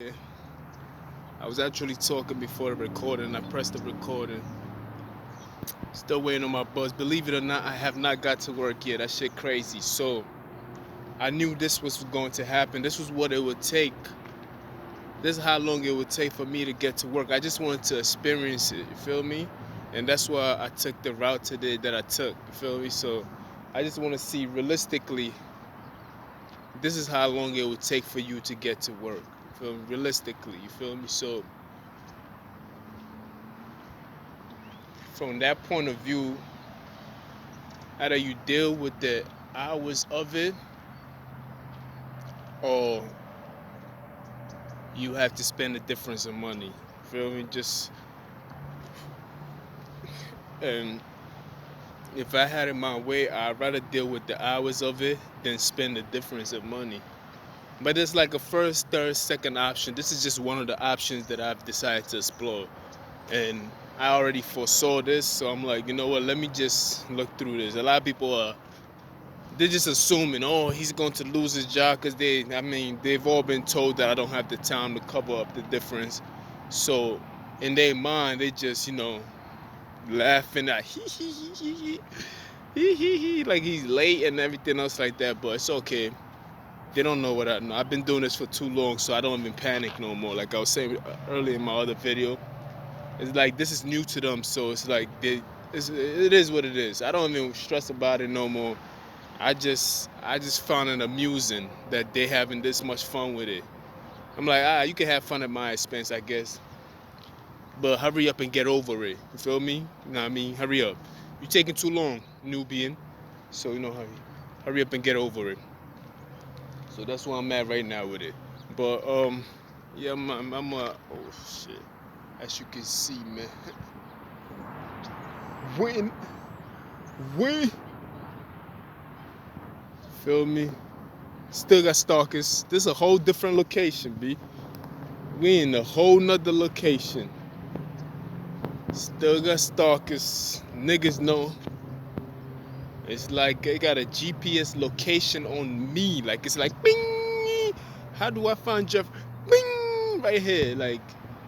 Yeah, I was actually talking before the recording. I pressed the recording. Still waiting on my bus. Believe it or not, I have not got to work yet. That shit crazy. So I knew this was going to happen. This was what it would take. This is how long it would take for me to get to work. I just wanted to experience it. You feel me? And that's why I took the route today that I took. You feel me? So I just want to see realistically. This is how long it would take for you to get to work. You feel me? Realistically, you feel me? So from that point of view, either you deal with the hours of it or you have to spend the difference of money. Feel me? Just and if I had it my way, I'd rather deal with the hours of it than spend the difference of money. But it's like a first, third, second option. This is just one of the options that I've decided to explore. And I already foresaw this, so I'm like, you know what, let me just look through this. A lot of people are they're just assuming, oh, he's going to lose his job because they've all been told that I don't have the time to cover up the difference. So in their mind, they just, laughing at he, like he's late and everything else like that. But it's okay. They don't know what I know. I've been doing this for too long, so I don't even panic no more. Like I was saying earlier in my other video, it's like this is new to them, so it's like it is what it is. I don't even stress about it no more. I just found it amusing that they having this much fun with it. I'm like, you can have fun at my expense, I guess, but hurry up and get over it. You feel me? You know what I mean? Hurry up. You taking too long, Nubian. So hurry up and get over it. So that's where I'm at right now with it. But yeah, oh shit. As you can see, man, when, when, feel me? Still got stalkers. This is a whole different location, B. We in a whole nother location. Still got stalkers. Niggas know. It's like they got a GPS location on me. Like it's like bing. How do I find Jeff? Bing right here. Like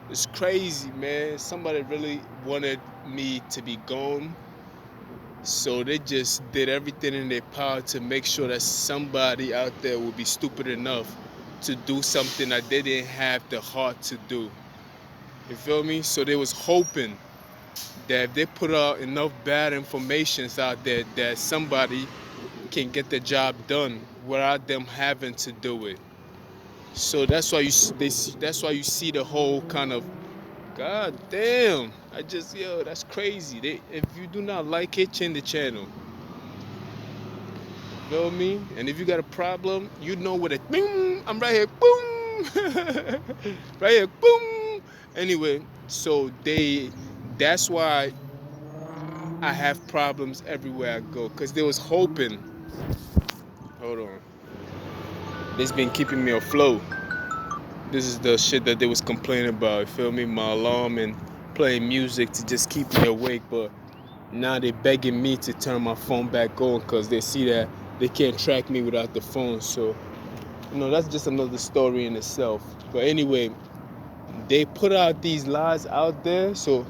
it's crazy, man. Somebody really wanted me to be gone. So they just did everything in their power to make sure that somebody out there would be stupid enough to do something that they didn't have the heart to do. You feel me? So they was hoping that if they put out enough bad informations out there that somebody can get the job done without them having to do it. So that's why that's why you see the whole kind of God damn. That's crazy. If you do not like it, change the channel. Feel me? And if you got a problem, you know what it. Boom! I'm right here. Boom! Right here. Boom! Anyway, so that's why I have problems everywhere I go. Cause they was hoping. Hold on. This been keeping me afloat. This is the shit that they was complaining about. Feel me? My alarm and playing music to just keep me awake. But now they begging me to turn my phone back on because they see that they can't track me without the phone. So that's just another story in itself. But anyway, they put out these lies out there, so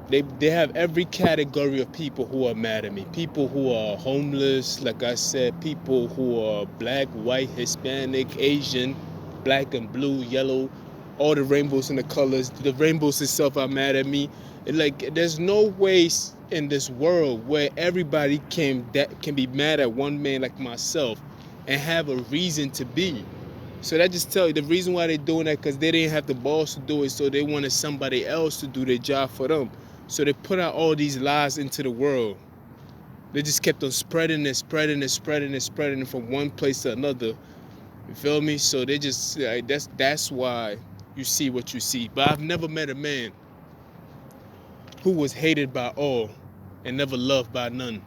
they have every category of people who are mad at me. People who are homeless, like I said, people who are black, white, Hispanic, Asian, black and blue, yellow, all the rainbows and the colors. The rainbows itself are mad at me. Like there's no way in this world where everybody can be mad at one man like myself and have a reason to be. So that just tell you the reason why they're doing that because they didn't have the balls to do it, so they wanted somebody else to do their job for them. So they put out all these lies into the world. They just kept on spreading it, spreading it, spreading it, spreading it from one place to another. You feel me? So they just that's why you see what you see. But I've never met a man who was hated by all and never loved by none.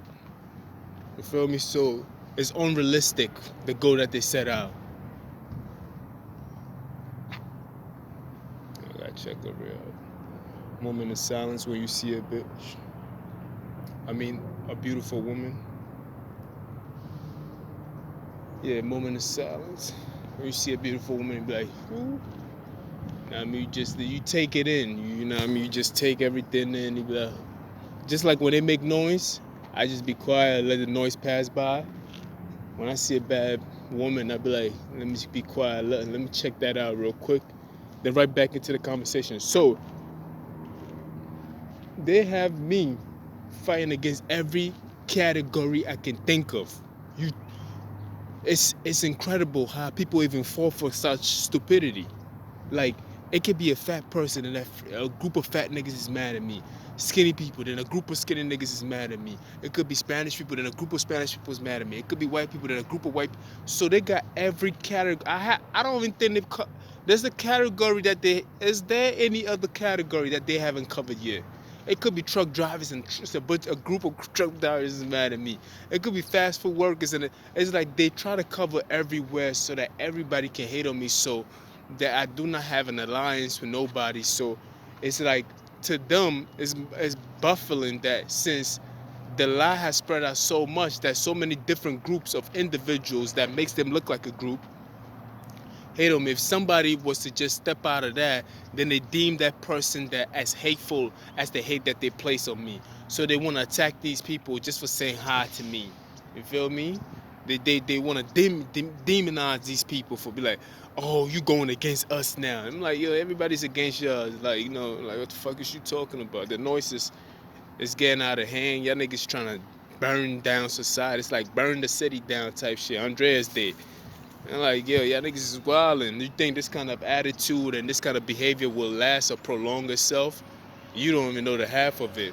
You feel me? So it's unrealistic the goal that they set out. I gotta check over here. Moment of silence where you see a bitch. I mean, a beautiful woman. Yeah, moment of silence. When you see a beautiful woman, you be like, ooh. I mean, you take it in. You know what I mean? You just take everything in. You be like, just like when they make noise, I just be quiet, let the noise pass by. When I see a bad woman, I be like, let me be quiet, let me check that out real quick. Then right back into the conversation. So they have me fighting against every category I can think of. It's incredible how people even fall for such stupidity. Like, it could be a fat person and a group of fat niggas is mad at me. Skinny people, then a group of skinny niggas is mad at me. It could be Spanish people, then a group of Spanish people is mad at me. It could be white people, then a group of white people. So they got every category. I don't even think there's a category that is there any other category that they haven't covered yet? It could be truck drivers and a group of truck drivers is mad at me. It could be fast food workers, and it's like they try to cover everywhere so that everybody can hate on me. So that I do not have an alliance with nobody. So it's like, to them, it's baffling that since the lie has spread out so much that so many different groups of individuals that makes them look like a group hate them. If somebody was to just step out of that, then they deem that person that as hateful as the hate that they place on me. So they want to attack these people just for saying hi to me. You feel me? They want to demonize these people for be like, oh, you going against us now. I'm like, yo, everybody's against y'all. Like, like, what the fuck is you talking about? The noise is getting out of hand. Y'all niggas trying to burn down society. It's like burn the city down type shit. Andreas did. And like, yo, y'all niggas is wildin'. You think this kind of attitude and this kind of behavior will last or prolong itself? You don't even know the half of it.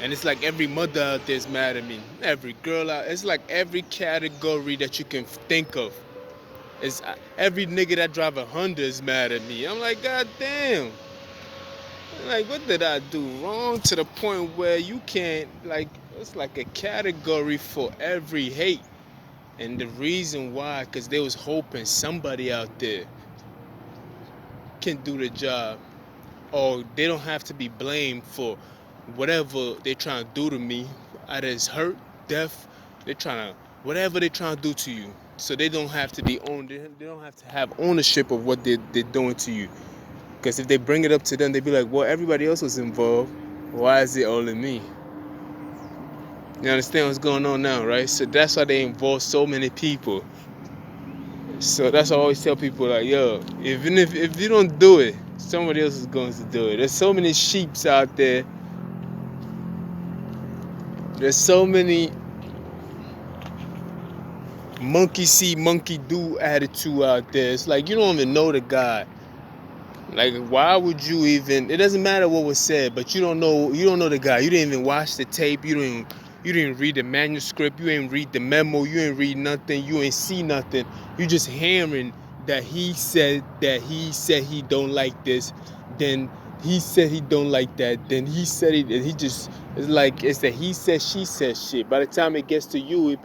And it's like every mother out there is mad at me. Every girl out, it's like every category that you can think of. It's every nigga that drive a Honda is mad at me. I'm like, God damn. Like, what did I do wrong to the point where you can't, like, it's like a category for every hate. And the reason why, because they was hoping somebody out there can do the job, or they don't have to be blamed for whatever they're trying to do to me. Either it's hurt, death, they're trying to, whatever they're trying to do to you. So they don't have to be owned, they don't have to have ownership of what they're doing to you. Because if they bring it up to them, they'd be like, well, everybody else was involved. Why is it only me? You understand what's going on now, right? So that's why they involve so many people. So that's why I always tell people, like, yo, even if you don't do it, somebody else is going to do it. There's so many sheeps out there. There's so many monkey see, monkey do attitude out there. It's like you don't even know the guy. Like, why would you even? It doesn't matter what was said, but you don't know the guy. You didn't even watch the tape. You didn't read the manuscript. You ain't read the memo. You ain't read nothing. You ain't see nothing. You just hearing that he said he don't like this. Then he said he don't like that. Then he said it, and he just, it's like it's the he said she said shit. By the time it gets to you,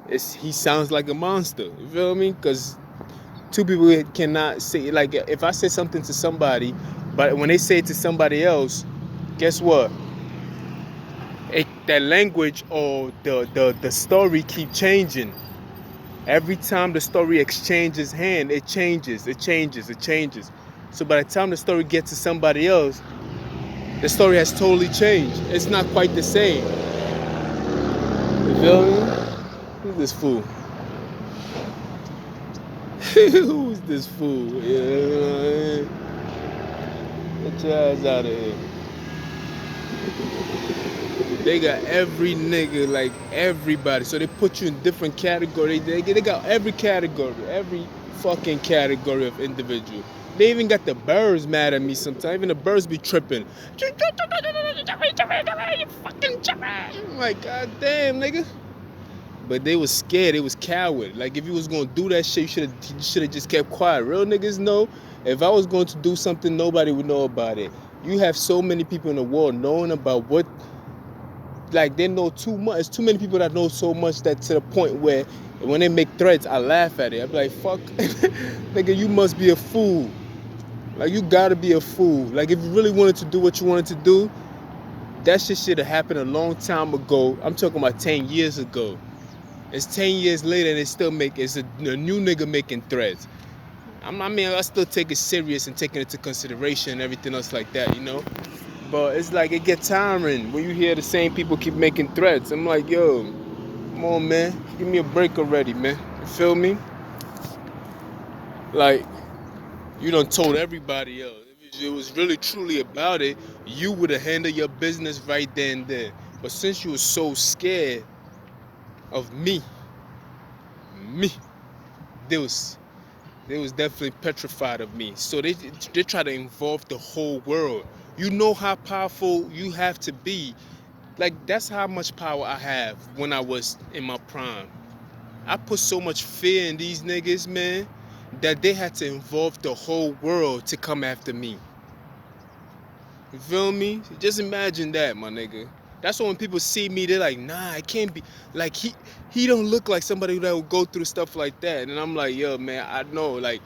he sounds like a monster. You feel me? Because two people cannot say, like, if I say something to somebody, but when they say it to somebody else, guess what? That language or the story keep changing. Every time the story exchanges hand, it changes. So by the time the story gets to somebody else, the story has totally changed. It's not quite the same. You feel me? Who's this fool? Who's this fool? Yeah. Get your ass out of here. They got every nigga, like everybody. So they put you in different categories. They got every category, every fucking category of individual. They even got the birds mad at me sometimes. Even the birds be tripping. You fucking tripping. I'm like, God damn, nigga. But they was scared. They was coward. Like, if you was gonna do that shit, you should have just kept quiet. Real niggas know, if I was going to do something, nobody would know about it. You have so many people in the world knowing about what, like, they know too much. There's too many people that know so much that to the point where when they make threats, I laugh at it. I be like, fuck, nigga, you must be a fool. Like, you gotta be a fool. Like, if you really wanted to do what you wanted to do, that shit should have happened a long time ago. I'm talking about 10 years ago. It's 10 years later and it's a new nigga making threads. I still take it serious and taking it into consideration and everything else like that, you know. But it's like it gets tiring when you hear the same people keep making threats. I'm like, yo, come on, man, give me a break already, man. You feel me? Like, you done told everybody else. If it was really truly about it, you would have handled your business right then and there. But since you were so scared of me, they was definitely petrified of me. So they try to involve the whole world. You know how powerful you have to be. Like, that's how much power I have when I was in my prime. I put so much fear in these niggas, man, that they had to involve the whole world to come after me. You feel me? Just imagine that, my nigga. That's why when people see me, they're like, nah, it can't be. Like, he don't look like somebody that would go through stuff like that. And I'm like, yo, man, I know, like,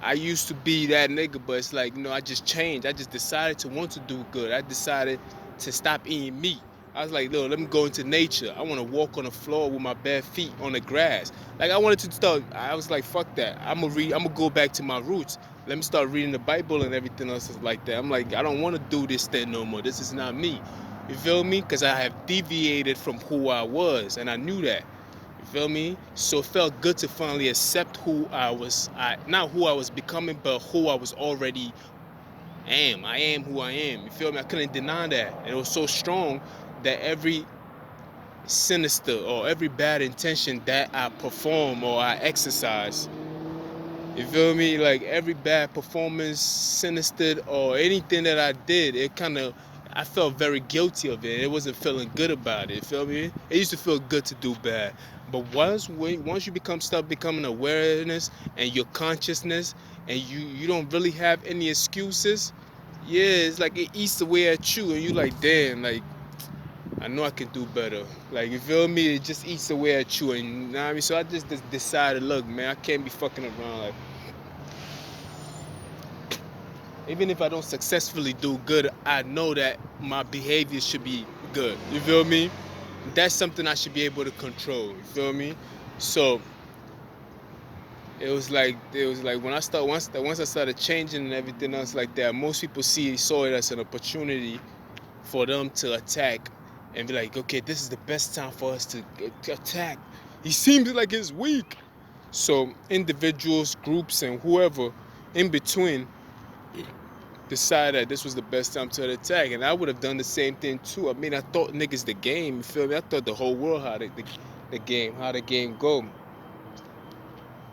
I used to be that nigga, but it's like, I just changed. I just decided to want to do good. I decided to stop eating meat. I was like, look, let me go into nature. I want to walk on the floor with my bare feet on the grass. Like, I wanted to start. I was like, fuck that. I'm gonna go back to my roots. Let me start reading the Bible and everything else like that. I'm like, I don't want to do this thing no more. This is not me. You feel me? Because I have deviated from who I was, and I knew that. You feel me? So it felt good to finally accept who I was. Not who I was becoming, but who I was already am. I am who I am. You feel me? I couldn't deny that. And it was so strong that every sinister or every bad intention that I perform or I exercise, you feel me? Like every bad performance, sinister, or anything that I did, I felt very guilty of it. It wasn't feeling good about it. You feel me? It used to feel good to do bad. But once you start becoming awareness and your consciousness, and you don't really have any excuses, yeah, it's like it eats away at you, and you like, damn, like, I know I can do better. Like, you feel me? It just eats away at you, and you know what I mean? So I just decided, look, man, I can't be fucking around. Like, even if I don't successfully do good, I know that my behavior should be good. You feel me? That's something I should be able to control. You feel me? So it was like when once I started changing and everything else like that, most people saw it as an opportunity for them to attack and be like, okay, this is the best time for us to attack. He seems like he's weak. So individuals, groups, and whoever in between decided that this was the best time to attack, and I would have done the same thing too. I mean, I thought niggas the game, you feel me? I thought the whole world how the game go.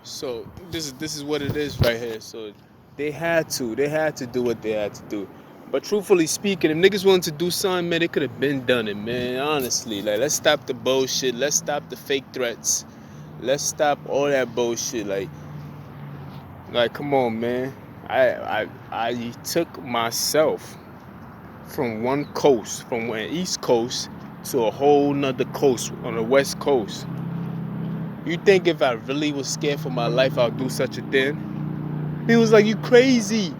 So this is what it is right here. So they had to do what they had to do. But truthfully speaking, if niggas wanted to do something, man, they could have been done it, man. Honestly, like, let's stop the bullshit. Let's stop the fake threats. Let's stop all that bullshit. Like, come on, man. I took myself from one coast, from one East Coast, to a whole nother coast on the West Coast. You think if I really was scared for my life, I'd do such a thing? He was like, you crazy.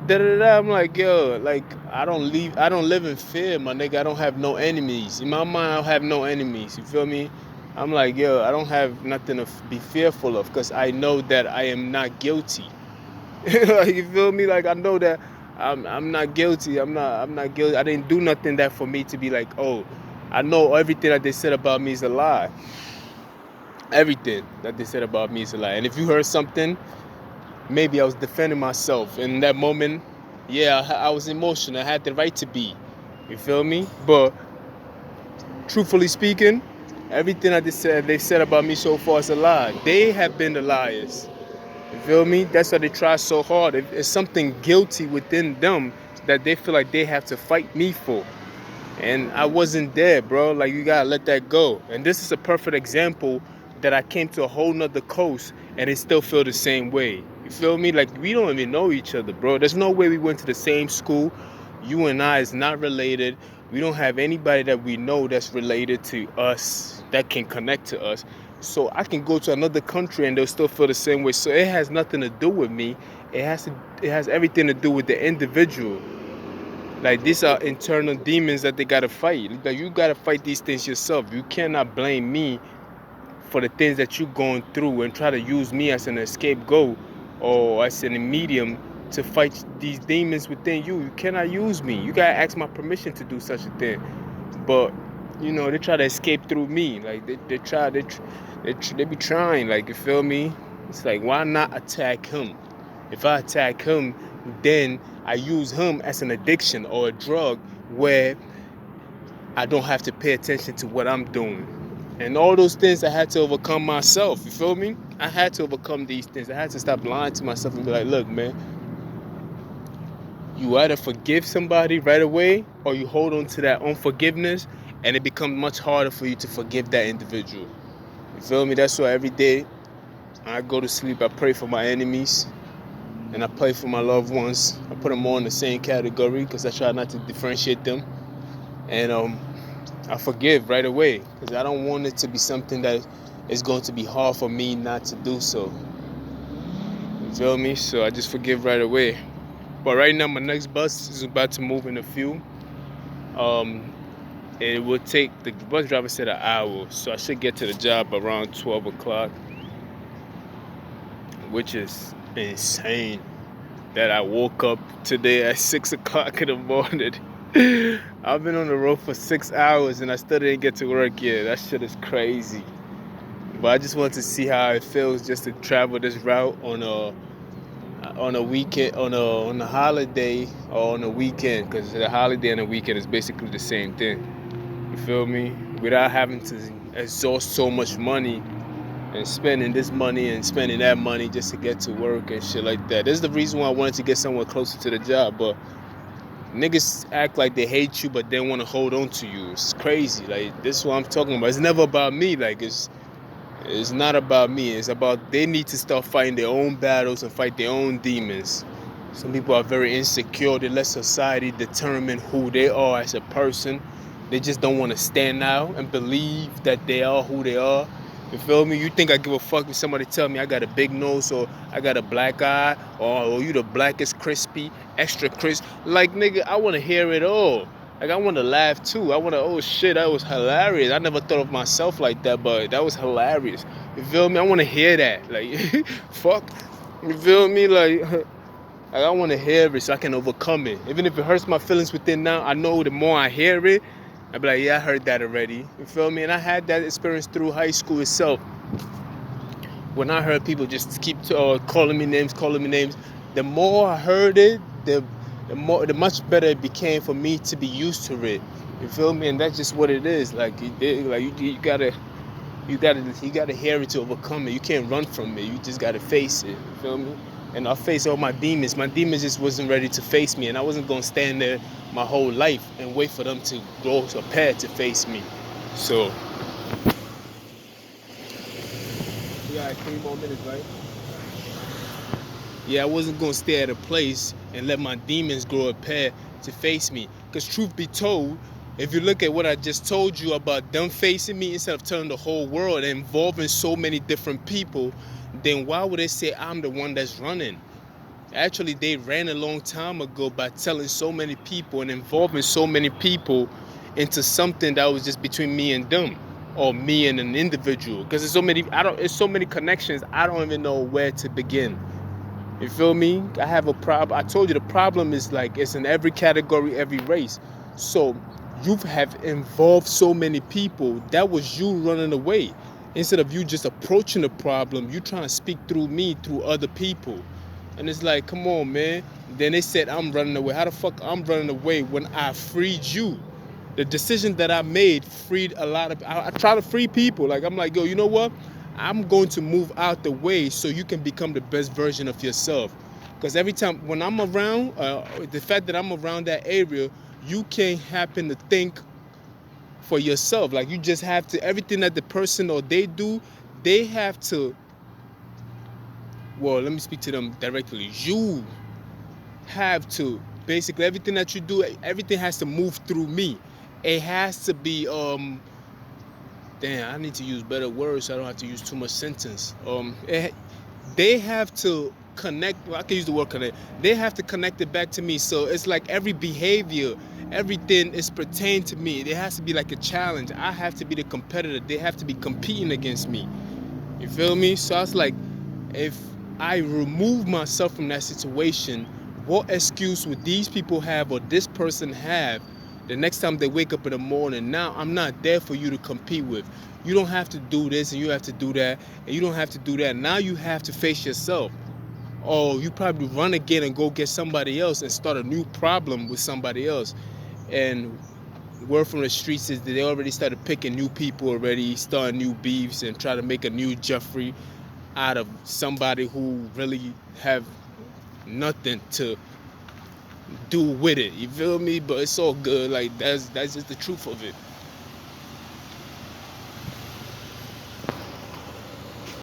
Da-da-da. I'm like, yo, like, I don't live in fear, my nigga. I don't have no enemies. In my mind, I don't have no enemies. You feel me? I'm like, yo, I don't have nothing to be fearful of, because I know that I am not guilty. Like, you feel me? Like, I know that I'm not guilty. I'm not guilty. I didn't do nothing that for me to be like, oh, I know everything that they said about me is a lie. Everything that they said about me is a lie. And if you heard something, maybe I was defending myself in that moment. Yeah, I was emotional. I had the right to be. You feel me? But truthfully speaking, everything that they said about me so far is a lie. They have been the liars. You feel me? That's why they try so hard. It's something guilty within them that they feel like they have to fight me for. And I wasn't there, bro. Like, you gotta let that go. And this is a perfect example that I came to a whole nother coast and it still feel the same way. You feel me? Like, we don't even know each other, bro. There's no way we went to the same school. You and I is not related. We don't have anybody that we know that's related to us, that can connect to us. So I can go to another country and they'll still feel the same way. So it has nothing to do with me. It has everything to do with the individual. Like, these are internal demons that they gotta fight. Like, you gotta fight these things yourself. You cannot blame me for the things that you're going through and try to use me as an scapegoat or as a medium to fight these demons within you. You cannot use me. You gotta ask my permission to do such a thing. But you know, they try to escape through me. Like they be trying. Like, you feel me? It's like, why not attack him? If I attack him, then I use him as an addiction or a drug where I don't have to pay attention to what I'm doing. And all those things I had to overcome myself. You feel me? I had to overcome these things. I had to stop lying to myself and be like, look, man, you either forgive somebody right away or you hold on to that unforgiveness, and it becomes much harder for you to forgive that individual. You feel me? That's why every day I go to sleep, I pray for my enemies and I pray for my loved ones. I put them all in the same category because I try not to differentiate them. And I forgive right away because I don't want it to be something that is going to be hard for me not to do so. You feel me? So I just forgive right away. But right now, my next bus is about to move in a few. It will take, the bus driver said, an hour. So I should get to the job around 12 o'clock, which is insane that I woke up today at 6 o'clock in the morning. I've been on the road for 6 hours and I still didn't get to work yet. That shit is crazy. But I just want to see how it feels just to travel this route on a weekend, on a holiday or on a weekend, because the holiday and the weekend is basically the same thing. You feel me? Without having to exhaust so much money and spending this money and spending that money just to get to work and shit like that. This is the reason why I wanted to get somewhere closer to the job, but niggas act like they hate you but they want to hold on to you. It's crazy. Like, this is what I'm talking about. It's never about me. Like, it's not about me. It's about they need to start fighting their own battles and fight their own demons. Some people are very insecure. They let society determine who they are as a person. They just don't want to stand out and believe that they are who they are. You feel me? You think I give a fuck if somebody tell me I got a big nose or I got a black eye or you the blackest crispy, extra crisp? Like, nigga, I want to hear it all. Like, I want to laugh too. I want to, oh shit, that was hilarious. I never thought of myself like that, but that was hilarious. You feel me? I want to hear that. Like, fuck. You feel me? Like, I want to hear it so I can overcome it. Even if it hurts my feelings within now, I know the more I hear it, I'll be like, yeah, I heard that already. You feel me? And I had that experience through high school itself. When I heard people just keep calling me names, the more I heard it, the much better it became for me to be used to it. You feel me? And that's just what it is. Like, you gotta hear it to overcome it. You can't run from it. You just gotta face it. You feel me? And I faced all my demons. My demons just wasn't ready to face me, and I wasn't gonna stand there my whole life and wait for them to grow prepared to face me. So we got 3 more minutes, right? Yeah, I wasn't gonna stay at a place and let my demons grow a pair to face me. Because truth be told, if you look at what I just told you about them facing me instead of telling the whole world and involving so many different people, then why would they say I'm the one that's running? Actually, they ran a long time ago by telling so many people and involving so many people into something that was just between me and them, or me and an individual. Because there's so many connections, I don't even know where to begin. You feel me? I have a problem. I told you the problem is like it's in every category, every race. So you have involved so many people. That was you running away. Instead of you just approaching the problem, you trying to speak through me, through other people. And it's like, come on, man. Then they said I'm running away. How the fuck I'm running away when I freed you? The decision that I made freed a lot of... I try to free people. Like, I'm like, yo, you know what? I'm going to move out the way so you can become the best version of yourself. Because every time when I'm around, the fact that I'm around that area, you can't happen to think for yourself. Like, you just have to... Everything that the person or they do, they have to... Well, let me speak to them directly. You have to, basically, everything that you do, everything has to move through me. It has to be, damn, I need to use better words so I don't have to use too much sentence. They have to connect. Well, I can use the word connect. They have to connect it back to me. So it's like every behavior, everything is pertained to me. There has to be like a challenge. I have to be the competitor. They have to be competing against me. You feel me? So I was like, if I remove myself from that situation, what excuse would these people have or this person have the next time they wake up in the morning? Now I'm not there for you to compete with. You don't have to do this and you have to do that and you don't have to do that. Now you have to face yourself. Or you probably run again and go get somebody else and start a new problem with somebody else. And word from the streets is that they already started picking new people already, starting new beefs and try to make a new Jeffrey out of somebody who really have nothing to do with it. You feel me? But it's all good. Like that's just the truth of it.